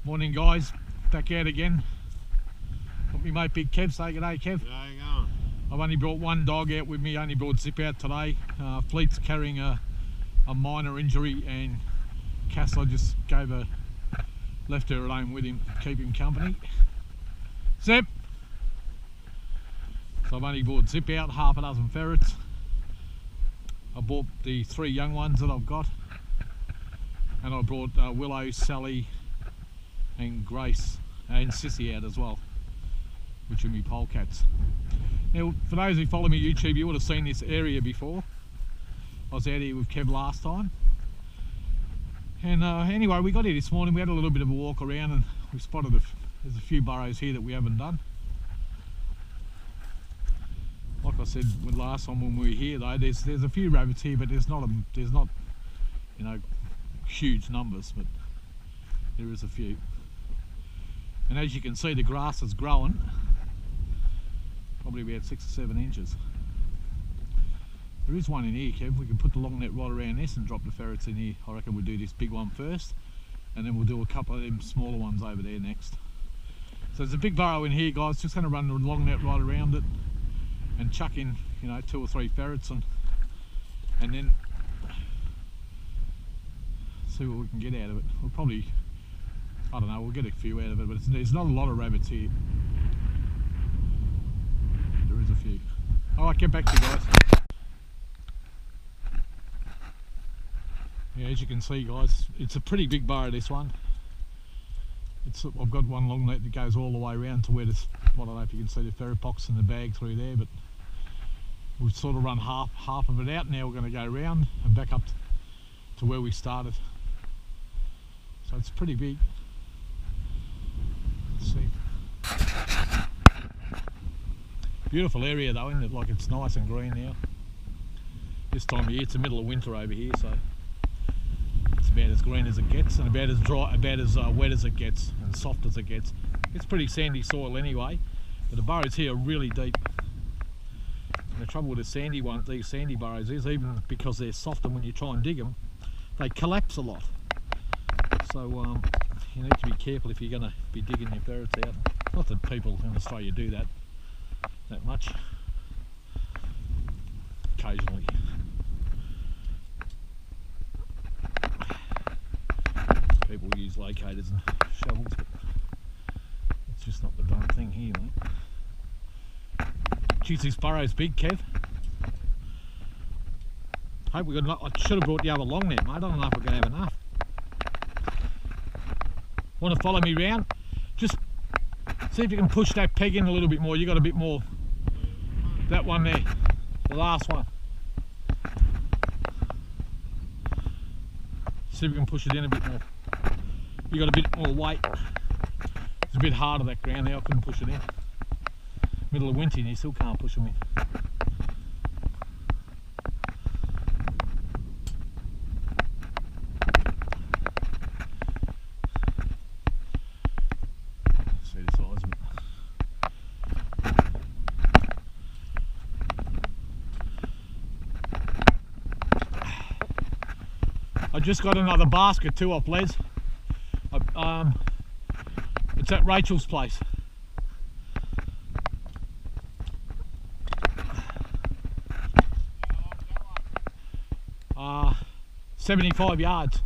Morning guys, back out again. Got me mate Big Kev, say g'day Kev. Yeah, how you going? I've only brought one dog out with me, only brought Zip out today. Fleet's carrying a minor injury and Cass I just left her at home with him, keep him company. Zip! So I've only brought Zip out, half a dozen ferrets. I bought the 3 young ones that I've got. And I brought Willow, Sally and Grace and Sissy out as well, which are my polecats. Now for those who follow me on YouTube, you would have seen this area before. I was out here with Kev last time. And anyway, we got here this morning, we had a little bit of a walk around and we spotted there's a few burrows here that we haven't done. Like I said last time when we were here though, there's a few rabbits here, but there's not you know, huge numbers, but there is a few. And as you can see, the grass is growing, probably about 6 or 7 inches. There is one in here, Kev. We can put the long net right around this and drop the ferrets in here. I reckon we'll do this big one first, and then we'll do a couple of them smaller ones over there next. So there's a big burrow in here, guys. Just going to run the long net right around it and chuck in, you know, 2 or 3 ferrets and then see what we can get out of it. We'll probably, I don't know, we'll get a few out of it, but there's not a lot of rabbits here. There is a few. Alright, get back to you guys. Yeah, as you can see guys, it's a pretty big burrow, this one. I've got one long net that goes all the way around to where this, I don't know if you can see the ferret box and the bag through there, but we've sort of run half of it out. Now we're going to go around and back up to where we started. So it's pretty big. Let's see. Beautiful area though, isn't it? Like, it's nice and green now. This time of year, it's the middle of winter over here, so it's about as green as it gets and about as dry, about as wet as it gets and soft as it gets. It's pretty sandy soil anyway, but the burrows here are really deep. And the trouble with these sandy burrows is, even because they're soft and when you try and dig them, they collapse a lot. So you need to be careful if you're going to be digging your ferrets out. Not that people in Australia do that much. Occasionally. People use locators and shovels, but it's just not the done thing here, mate. Geez, this burrow's big, Kev. Hope we got enough. I should have brought the other long net, mate. I don't know if we're going to have enough. Want to follow me round? Just see if you can push that peg in a little bit more. You got a bit more. That one there, the last one. See if we can push it in a bit more. You got a bit more weight. It's a bit harder, that ground there. I couldn't push it in. Middle of winter and you still can't push them in. See the size of it. I just got another basket too off Les. It's at Rachel's place. Uh, 75 yards.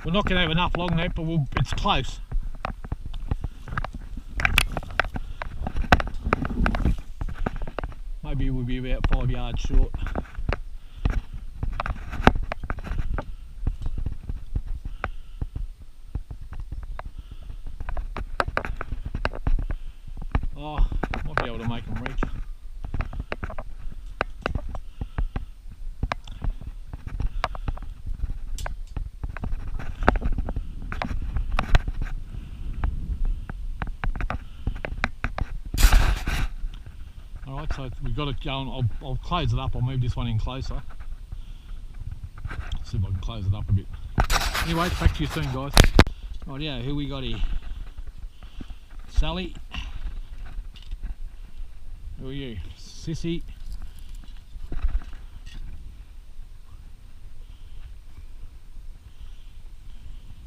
We're not going to have enough long net, but it's close. Maybe we'll be about 5 yards short. Oh, might be able to make them reach. Alright, so we've got it going. I'll close it up. I'll move this one in closer. See if I can close it up a bit. Anyway, back to you soon, guys. Right, yeah, who we got here? Sally. Who are you? Sissy.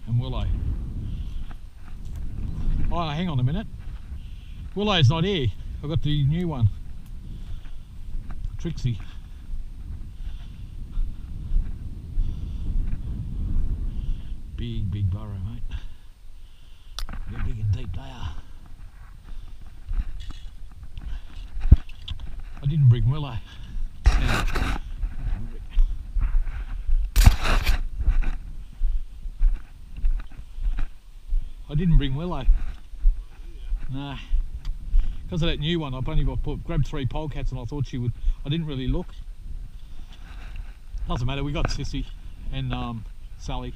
And Willow. Oh, hang on a minute. Willow's not here. I've got the new one. Trixie. Big burrow, mate. They're big and deep, they are. I didn't bring Willow. I didn't bring Willow. Nah. Because of that new one, I've only grabbed 3 polecats and I thought she would. I didn't really look. Doesn't matter, we got Sissy and Sally.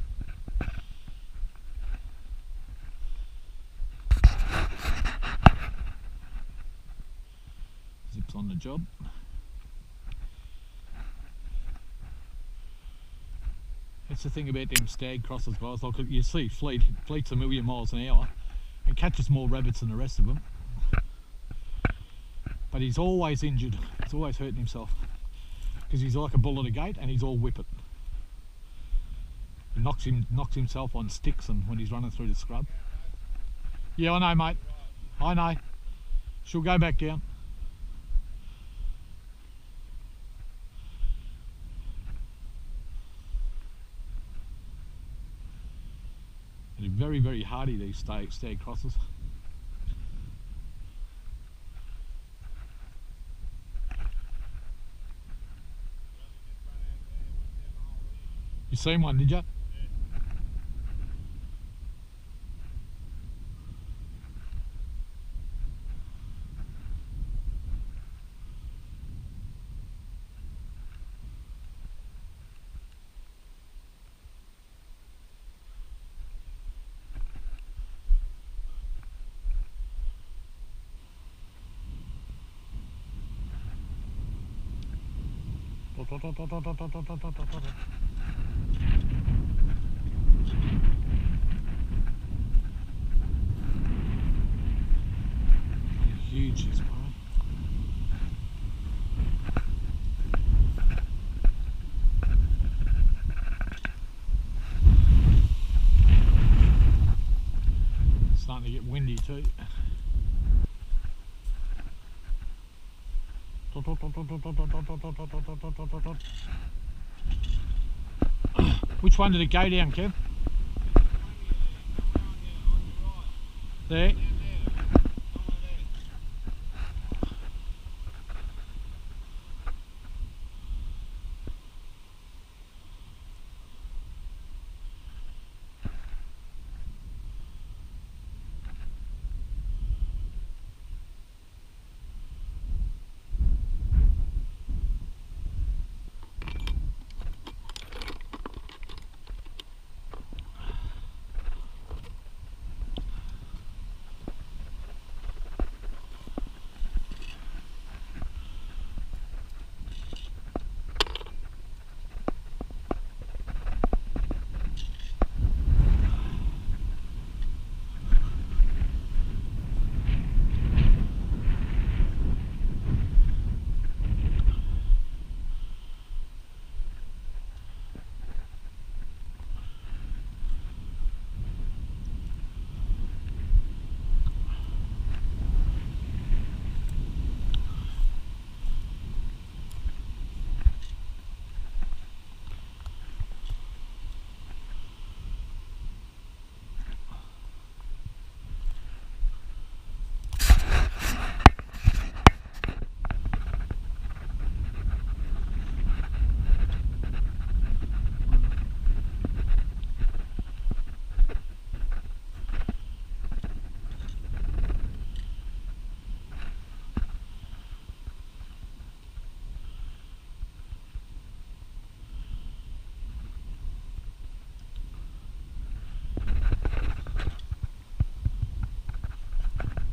Zips on the job. That's the thing about them stag crosses, guys. Like you see, fleet's a million miles an hour and catches more rabbits than the rest of them. But he's always injured. He's always hurting himself because he's like a bull at a gate and he's all whippet. He knocks himself on sticks and when he's running through the scrub. Yeah, I know, mate. I know. She'll go back down. They're very, very hardy, these stag crosses. You seen one, did you? Huge, this one. It's starting to get windy too. Which one did it go down, Kev? There.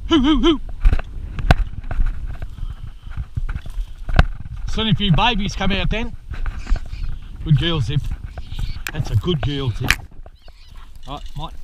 Hoo hoo hoo! Soon a few babies come out then. Good girl, Zip. That's a good girl, Zip. Right, Mike.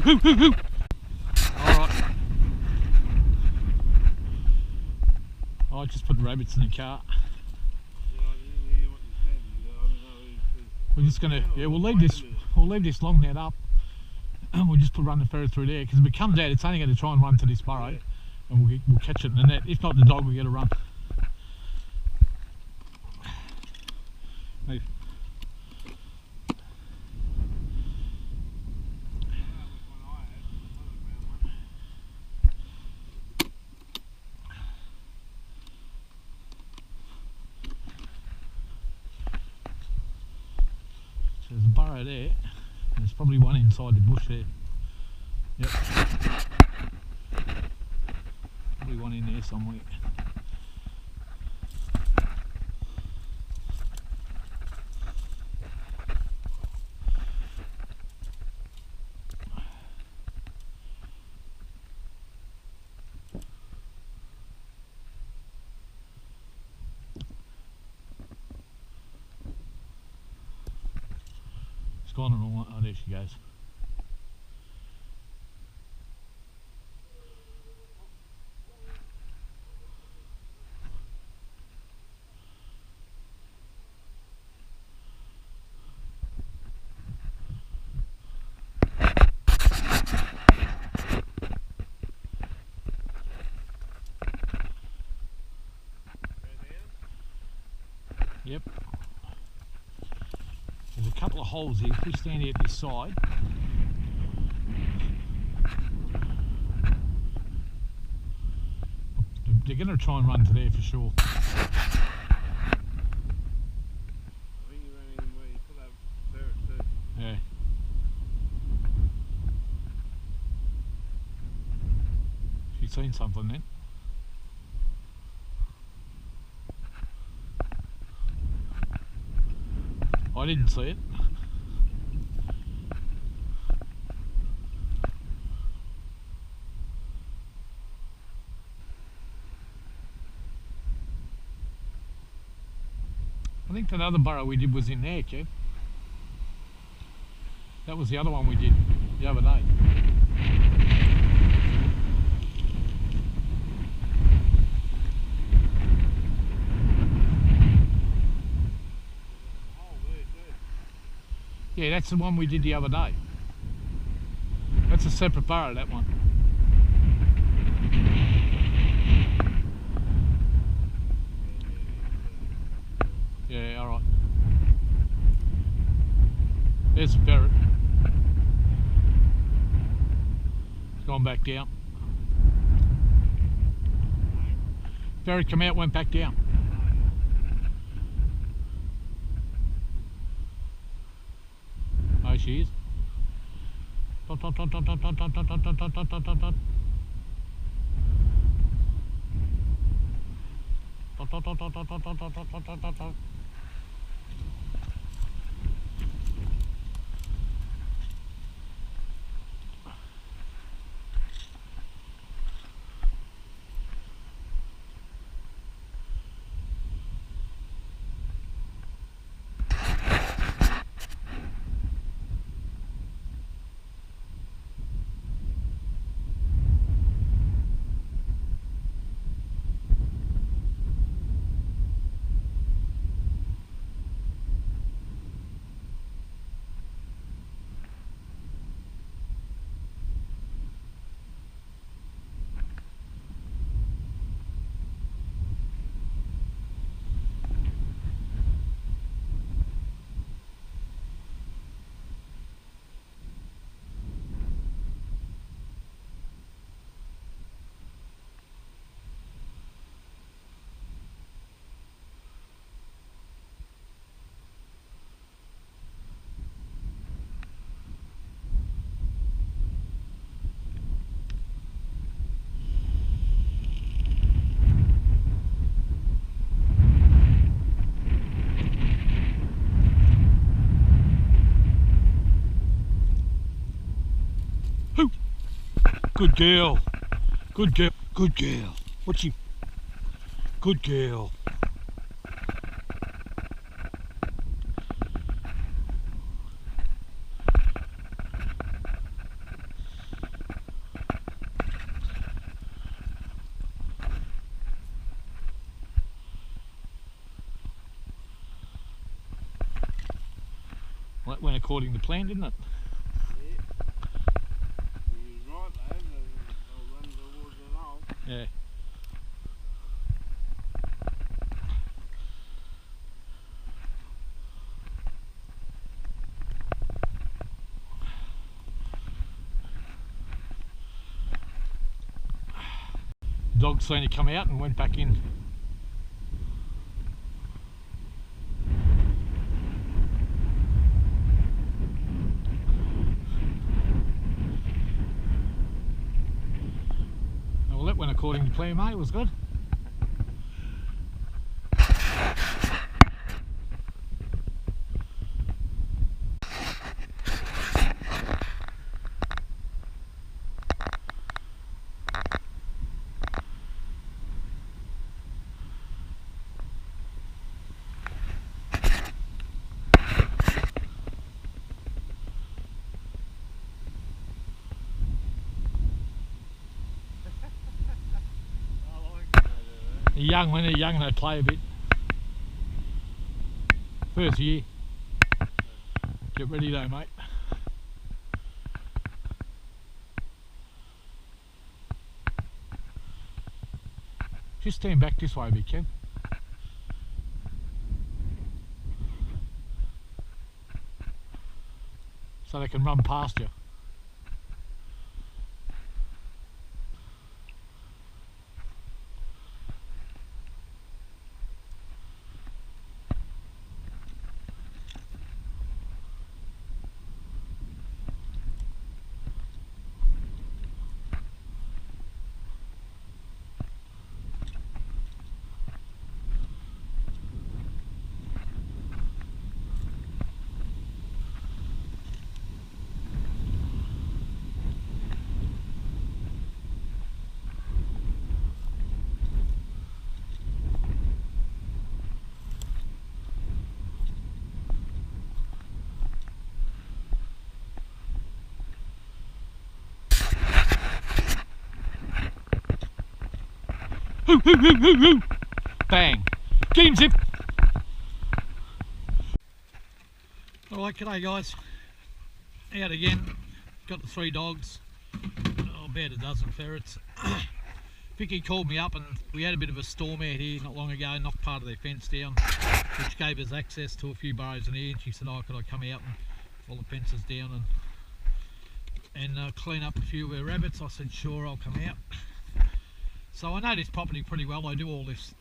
Alright. I just put rabbits in the car. We're just gonna, yeah, we'll leave this long net up, and we'll just run the ferret through there, because if it comes out, it's only going to try and run to this burrow, and we'll catch it in the net. If not, the dog will get a run. Hey. There's a burrow there, and there's probably one inside the bush there. Yep. Probably one in there somewhere. It's gone the wrong way. Oh, there she goes. Yep. There's a couple of holes here. If we stand here at this side, they're going to try and run to there for sure. I think you ran in where you could have ferret too. Yeah. She's seen something then. I didn't see it. I think that other burrow we did was in there, Kev. That was the other one we did the other day. Yeah, that's the one we did the other day. That's a separate burrow, that one. Yeah, alright. There's a ferret. It's gone back down. Ferret come out, went back down. Oh, she is. Dot, dot, dot, dot, dot, dot, dot, dot, dot, dot, dot, dot, dot, dot. Dot, dot, dot, dot, dot, dot, dot, dot, dot, dot, dot, dot. Good girl. Good girl. Good girl. What's she? Good girl. Well, that went according to plan, didn't it? Yeah. He was right though, they'll run towards it all. Yeah. Dog seen it come out and went back in. Well, that went according to plan, mate. It was good. When they're young, they play a bit. First year. Get ready though, mate. Just stand back this way a bit, Ken. So they can run past you. Hoo, hoo, hoo, hoo, hoo. Bang. Get him, Zip. Alright, g'day guys. Out again. Got the 3 dogs. Oh, about a dozen ferrets. Vicky called me up and we had a bit of a storm out here not long ago, knocked part of their fence down, which gave us access to a few burrows in here, and she said, oh, could I come out and pull the fences down and clean up a few of her rabbits? I said, sure, I'll come out. So I know this property pretty well. I do all this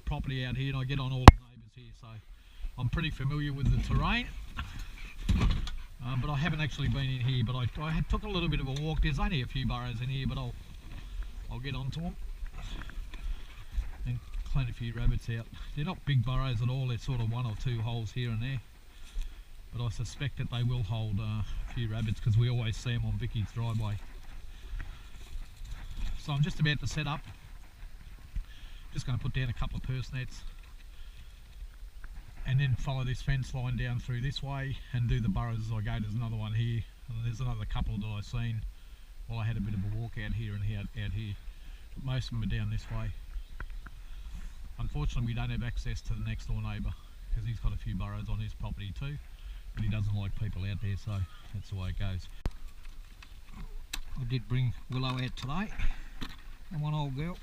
property out here and I get on all the neighbours here, so I'm pretty familiar with the terrain. But I haven't actually been in here, but I took a little bit of a walk. There's only a few burrows in here, but I'll get onto them and clean a few rabbits out. They're not big burrows at all, they're sort of 1 or 2 holes here and there, but I suspect that they will hold a few rabbits because we always see them on Vicky's driveway. So I'm just about to set up. Just going to put down a couple of purse nets and then follow this fence line down through this way and do the burrows as I go. There's another one here and there's another couple that I've seen while I had a bit of a walk out here and out here. But most of them are down this way. Unfortunately we don't have access to the next door neighbour because he's got a few burrows on his property too, but he doesn't like people out there, so that's the way it goes. I did bring Willow out today. And one old girl.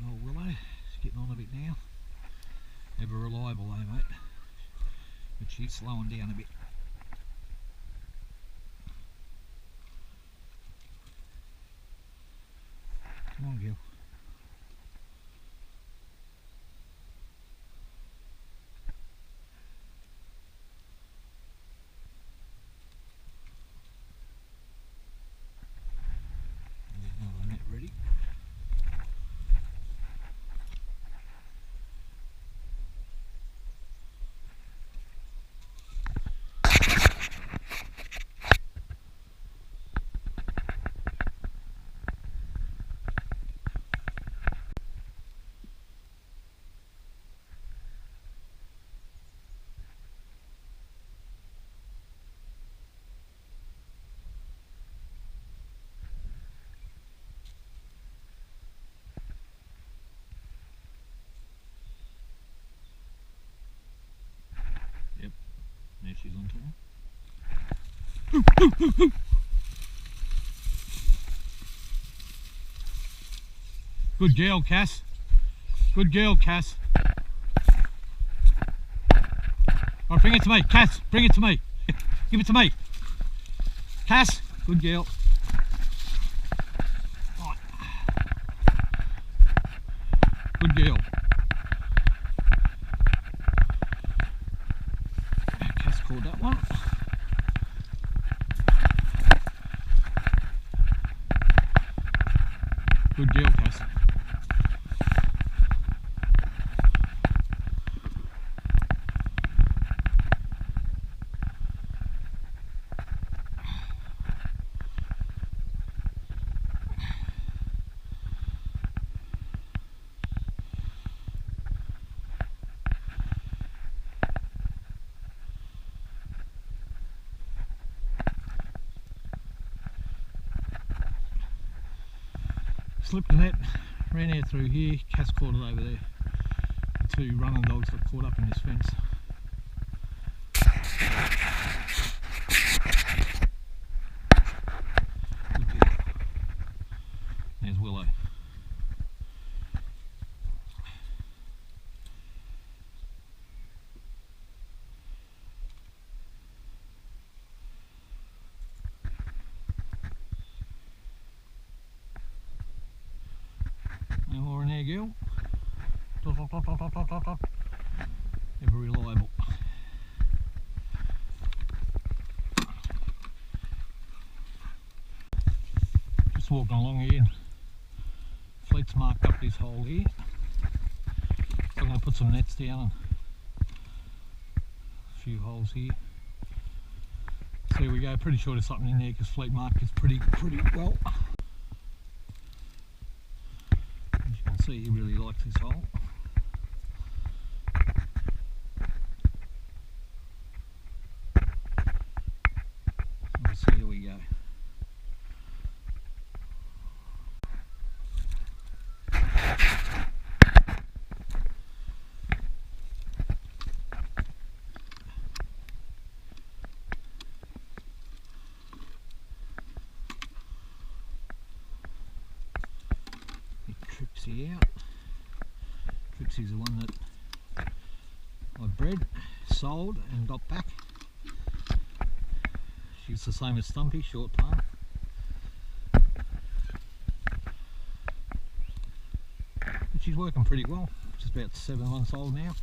Old Willow, she's getting on a bit now. Never reliable though, mate. But she's slowing down a bit. Come on, girl. Another net ready. There she's on top. Good girl, Cass. Good girl, Cass. Alright, bring it to me. Cass, bring it to me. Give it to me. Cass, good girl. Right. Good girl. Cass caught that one. Good girl, Cass. Slipped the net, ran out through here, Cass caught it over there. The two running dogs got caught up in this fence. Good girl. There's Willow. No more in there, girl. Never reliable. Just walking along here. Fleet's marked up this hole here. So I'm going to put some nets down and a few holes here. So here we go. Pretty sure there's something in there because Fleet marked is pretty well. See, he really likes this hole. So here we go. Trixie out. Trixie's the one that I bred, sold and got back. She's the same as Stumpy, short tail. But she's working pretty well. She's about 7 months old now.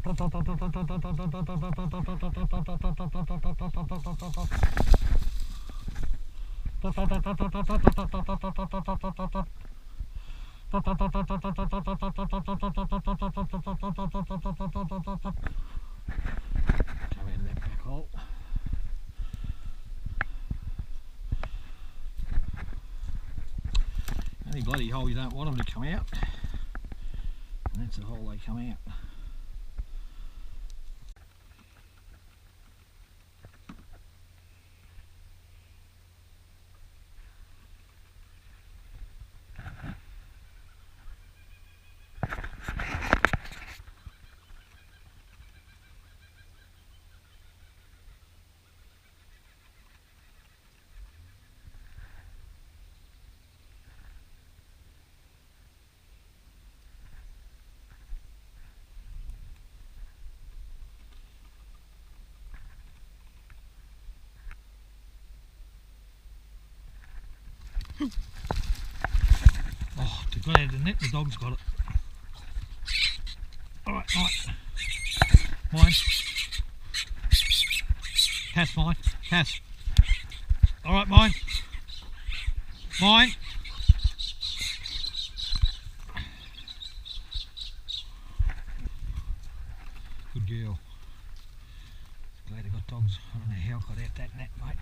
Come in that back hole. Any bloody hole you don't want them to come out, and that's the hole they come out. Oh, to glad the net, the dog's got it. Alright, mine. Mine. Cass, mine. Cass. Alright, mine. Mine. Good girl. Glad I got dogs. I don't know how I got out that net, mate.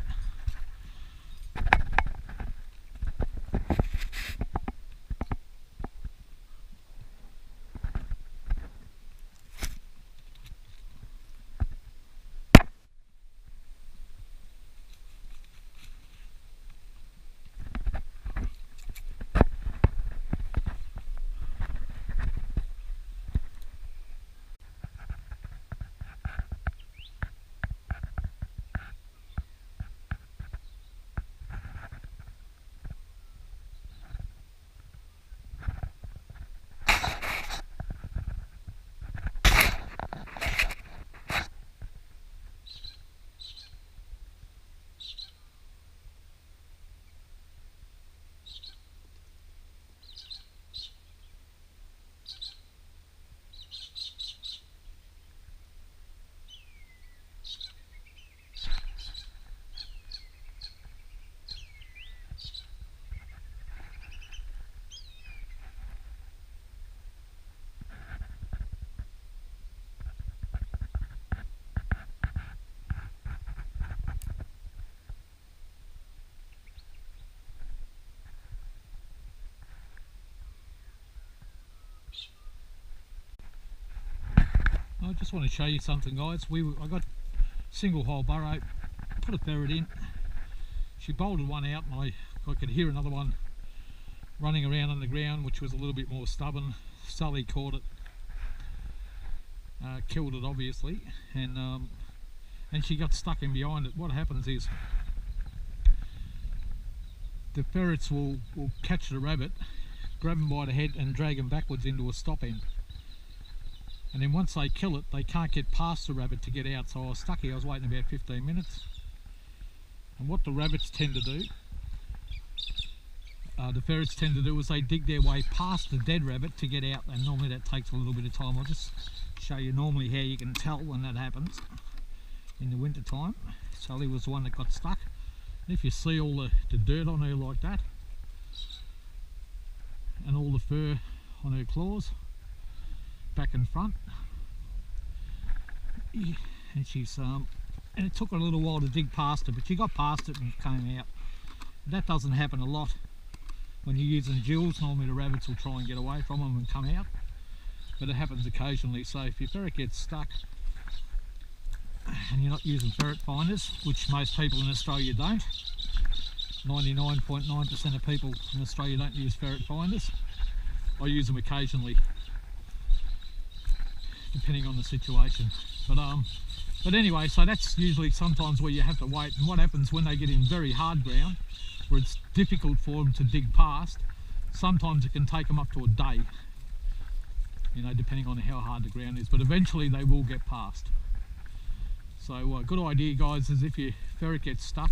I just want to show you something, guys. I got single hole burrow, put a ferret in. She bolted one out, and I could hear another one running around on the ground, which was a little bit more stubborn. Sully caught it, killed it obviously, and she got stuck in behind it. What happens is the ferrets will catch the rabbit, grab him by the head and drag him backwards into a stop end. And then once they kill it, they can't get past the rabbit to get out. So I was stuck here, I was waiting about 15 minutes. And what the rabbits tend to do, the ferrets tend to do, is they dig their way past the dead rabbit to get out. And normally that takes a little bit of time. I'll just show you normally how you can tell when that happens in the winter time. Sally was the one that got stuck. And if you see all the dirt on her like that, and all the fur on her claws, back and front, and she's and it took her a little while to dig past it, but she got past it and came out. That doesn't happen a lot when you're using jewels. Normally the rabbits will try and get away from them and come out, but it happens occasionally. So if your ferret gets stuck and you're not using ferret finders, which most people in Australia don't, 99.9% of people in Australia don't use ferret finders. I use them occasionally, depending on the situation, but anyway, so that's usually sometimes where you have to wait. And what happens when they get in very hard ground where it's difficult for them to dig past, sometimes it can take them up to a day, you know, depending on how hard the ground is, but eventually they will get past. So good idea, guys, is if your ferret gets stuck,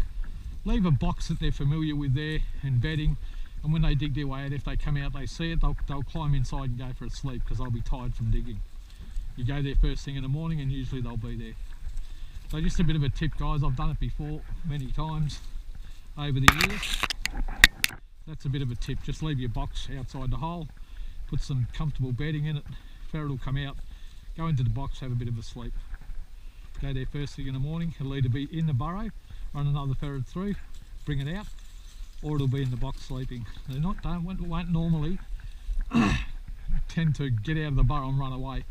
leave a box that they're familiar with there and bedding, and when they dig their way out, if they come out, they see it, they'll climb inside and go for a sleep because they'll be tired from digging. You go there first thing in the morning and usually they'll be there. So just a bit of a tip, guys. I've done it before many times over the years. That's a bit of a tip. Just leave your box outside the hole, put some comfortable bedding in it, ferret will come out, go into the box, have a bit of a sleep. Go there first thing in the morning. It'll either be in the burrow, run another ferret through, bring it out, or it'll be in the box sleeping. They won't normally tend to get out of the burrow and run away.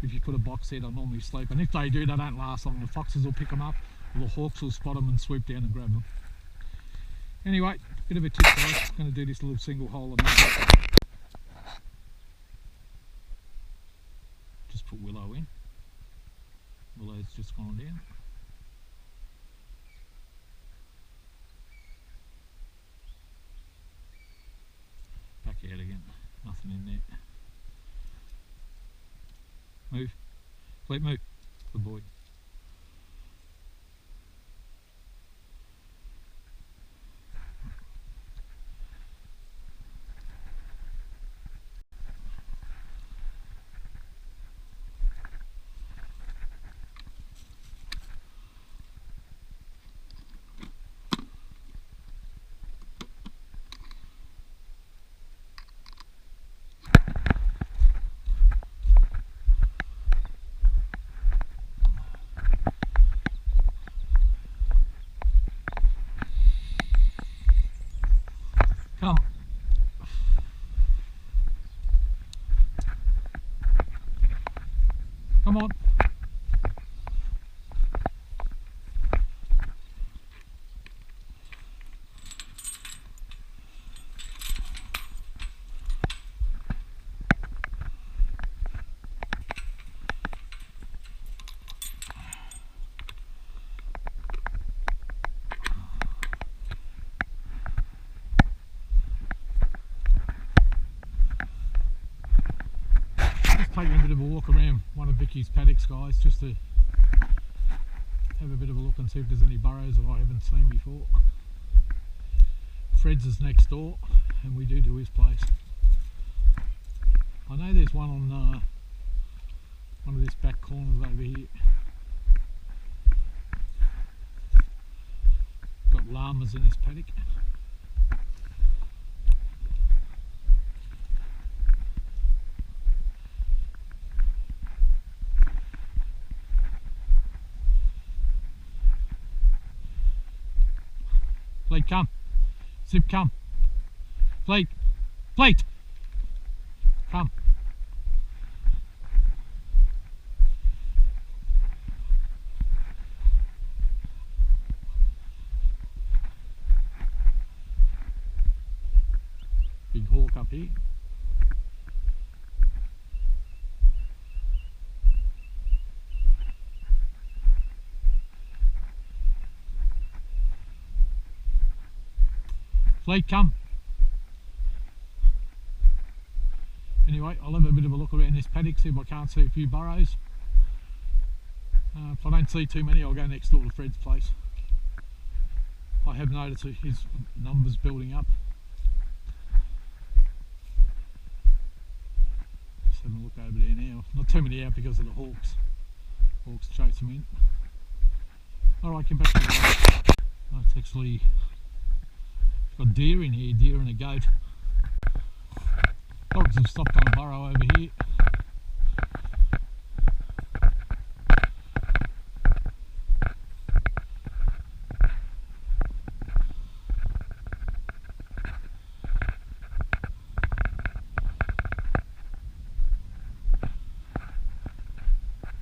If you put a box there, they'll normally sleep, and if they do, they don't last long. The foxes will pick them up, or the hawks will spot them and swoop down and grab them. Anyway, bit of a tip, guys. I'm going to do this little single hole. Just put Willow in. Willow's just gone down. Back out again. Nothing in there. Move. Wait, move. Good boy. Come on. Taking a bit of a walk around one of Vicky's paddocks, guys, just to have a bit of a look and see if there's any burrows that I haven't seen before. Fred's is next door, and we do his place. I know there's one on one of this back corners over here. Got llamas in this paddock. Fleet, come. Zip, come. Fleet. Fleet. Come. Big hawk up here. Fleet, come. Anyway, I'll have a bit of a look around this paddock, see if I can't see a few burrows. If I don't see too many, I'll go next door to Fred's place. I have noticed his numbers building up. Just having a look over there now. Not too many out because of the hawks. Hawks chase them in. Alright, get back to the road. Oh, it's actually got deer in here, deer and a goat. Dogs have stopped on a burrow over here.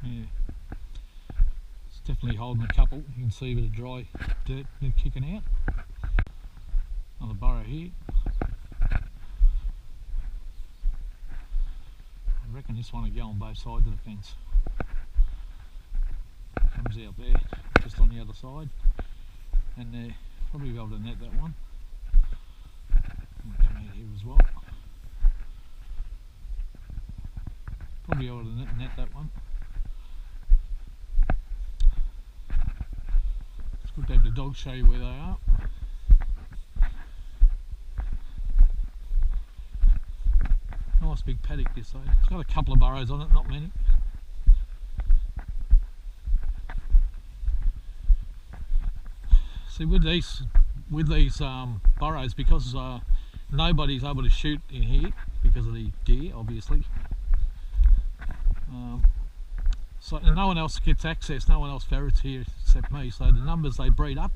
Yeah, it's definitely holding a couple. You can see a bit of dry dirt they're kicking out. Another burrow here. I reckon this one will go on both sides of the fence. Comes out there, just on the other side, and probably be able to net that one. Might come out here as well. Probably able to net that one. It's good to have the dogs show you where they are. Nice big paddock this side. It's got a couple of burrows on it, not many. See, with these burrows, because nobody's able to shoot in here because of the deer, obviously. So no one else gets access. No one else ferrets here except me. So the numbers they breed up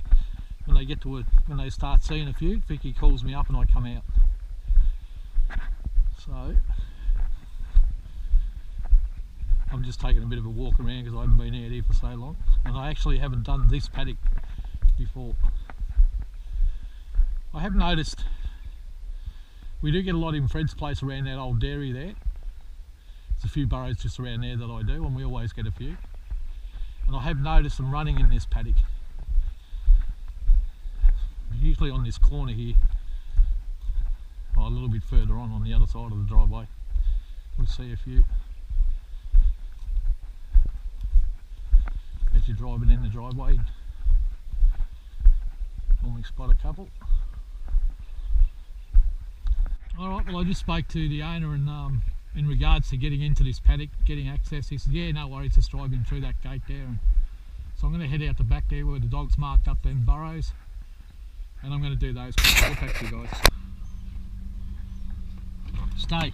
when they get to it. When they start seeing a few, Vicky calls me up and I come out. So I'm just taking a bit of a walk around because I haven't been out here for so long, and I actually haven't done this paddock before. I have noticed we do get a lot in Fred's place around that old dairy there. There's a few burrows just around there that I do, and we always get a few. And I have noticed them running in this paddock. Usually on this corner here, a little bit further on the other side of the driveway, we'll see a few. As you're driving in the driveway, normally spot a couple. Alright, well I just spoke to the owner and in regards to getting into this paddock, getting access, he said yeah, no worries, just drive in through that gate there. And so I'm going to head out the back there where the dog's marked up them burrows, and I'm going to do those. I'll get back to you guys. Stay.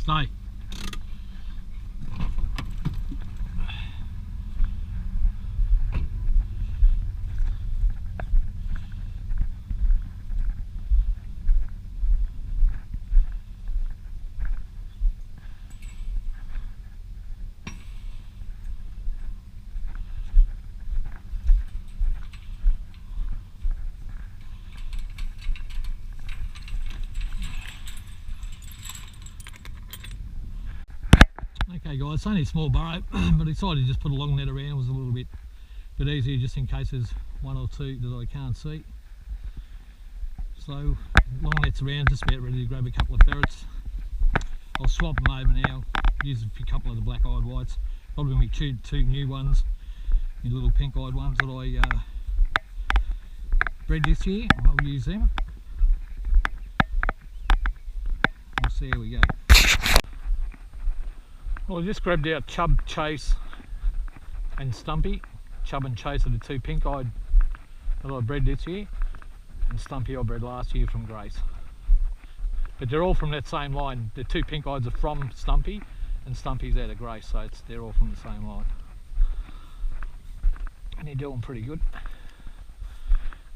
Stay. Okay guys, it's only a small burrow, but I decided to just put a long net around. It was a little bit easier just in case there's one or two that I can't see. So long net's around, just about ready to grab a couple of ferrets. I'll swap them over now, use a couple of the black-eyed whites, probably make two new ones, the little pink-eyed ones that I bred this year. I'll use them. We'll see how we go. Well, I just grabbed out Chub, Chase and Stumpy. Chub and Chase are the two pink-eyed that I bred this year, and Stumpy I bred last year from Grace. But they're all from that same line. The two pink-eyes are from Stumpy, and Stumpy's out of Grace, so they're all from the same line. And they're doing pretty good.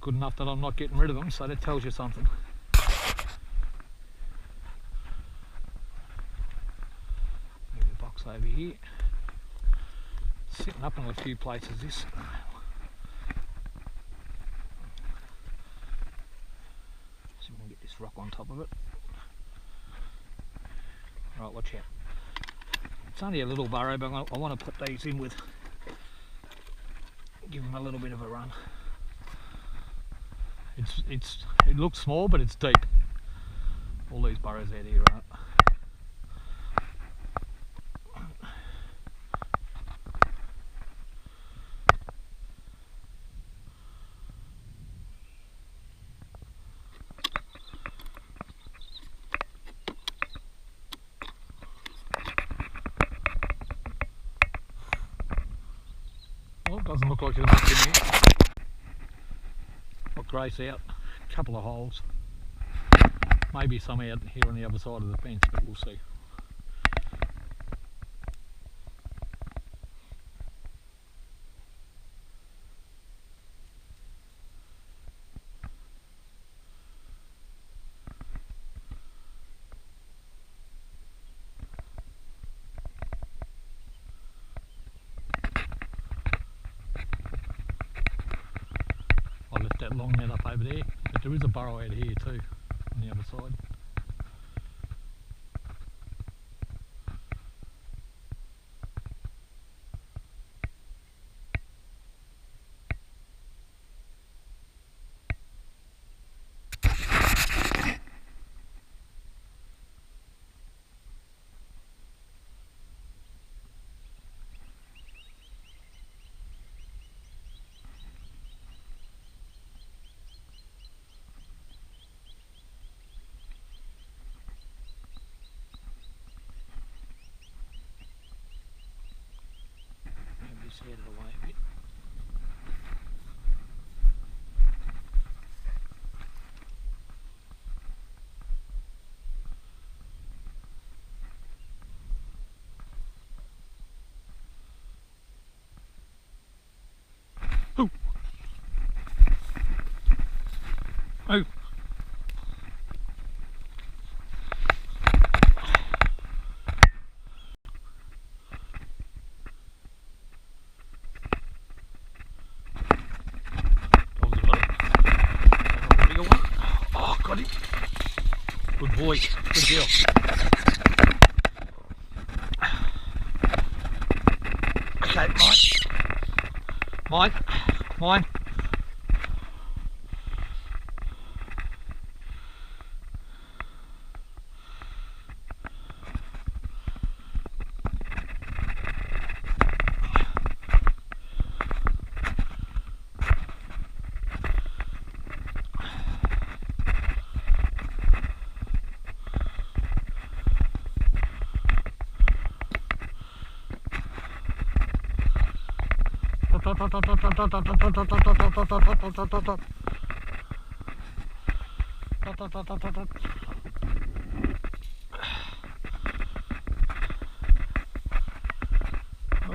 Good enough that I'm not getting rid of them, so that tells you something. Over here, sitting up in a few places. This, see if we can get this rock on top of it. Right, watch out. It's only a little burrow, but I want to put these in with, give them a little bit of a run. It looks small, but it's deep. All these burrows out here, right? Well, doesn't look like there's much in here. Got Grace out, a couple of holes. Maybe some out here on the other side of the fence, but we'll see. That long net up over there, but there is a burrow out here too on the other side. Head it away a bit. Oh! Oh! Good boy, good deal. Okay, mine.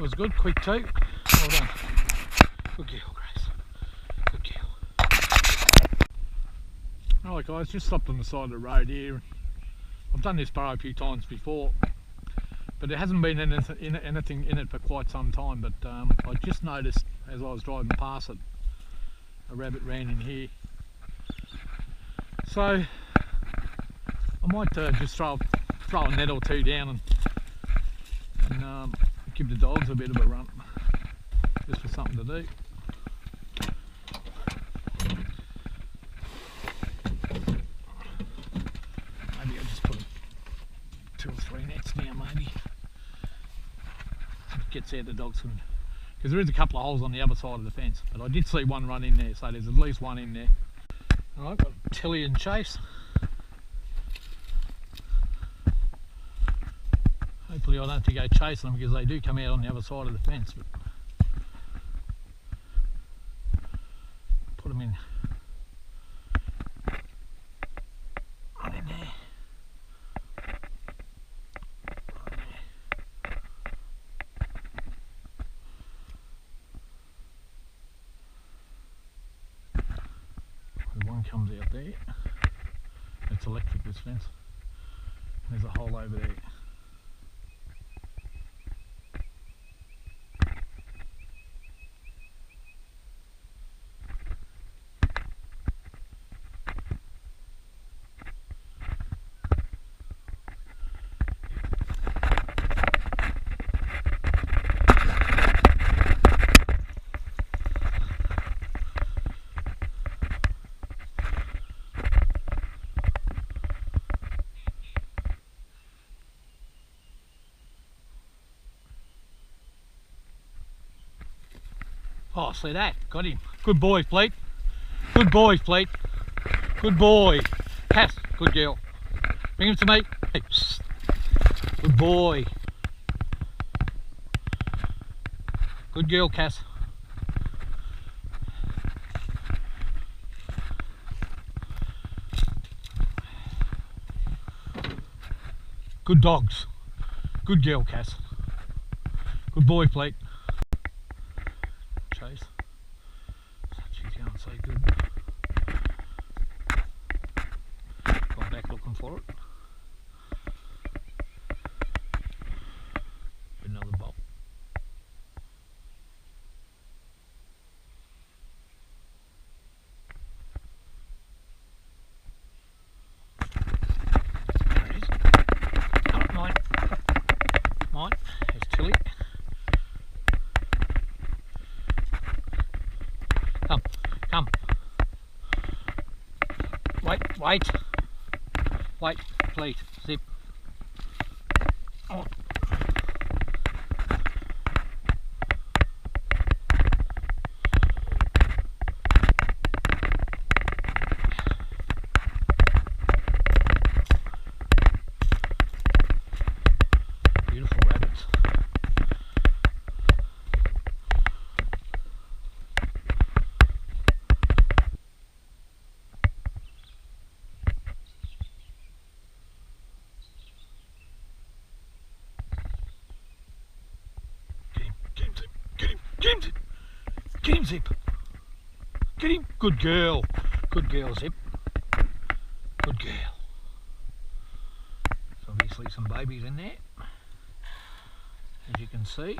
That was good, quick too. Well done. Good girl, Grace. Good girl. Alright guys, just stopped on the side of the road here. I've done this burrow a few times before, but there hasn't been anything in it for quite some time. But I just noticed as I was driving past it, a rabbit ran in here. So I might just throw a net or two down and give the dogs a bit of a run, just for something to do. Maybe I'll just put 2 or 3 nets down, maybe. It gets out the dogs, because there is a couple of holes on the other side of the fence, but I did see one run in there, so there's at least one in there. Alright, got Tilly and Chase. Hopefully I don't have to go chasing them, because they do come out on the other side of the fence. But put them in. Right in there. Right there. The one comes out there. It's electric, this fence. There's a hole over there. Oh, see that? Got him. Good boy, Fleet. Good boy, Fleet. Good boy. Cass, good girl. Bring him to me. Hey, good boy. Good girl, Cass. Good dogs. Good girl, Cass. Good boy, Fleet. Chase. She's going so good. Gone back looking for it. Another bolt. There it is. Oh, mine. Mine. There's Tilly. Come. Wait, please, zip. Oh. Beautiful rabbits. Get him, Zip. Get him. Good girl. Good girl, Zip. Good girl. There's obviously some babies in there, as you can see.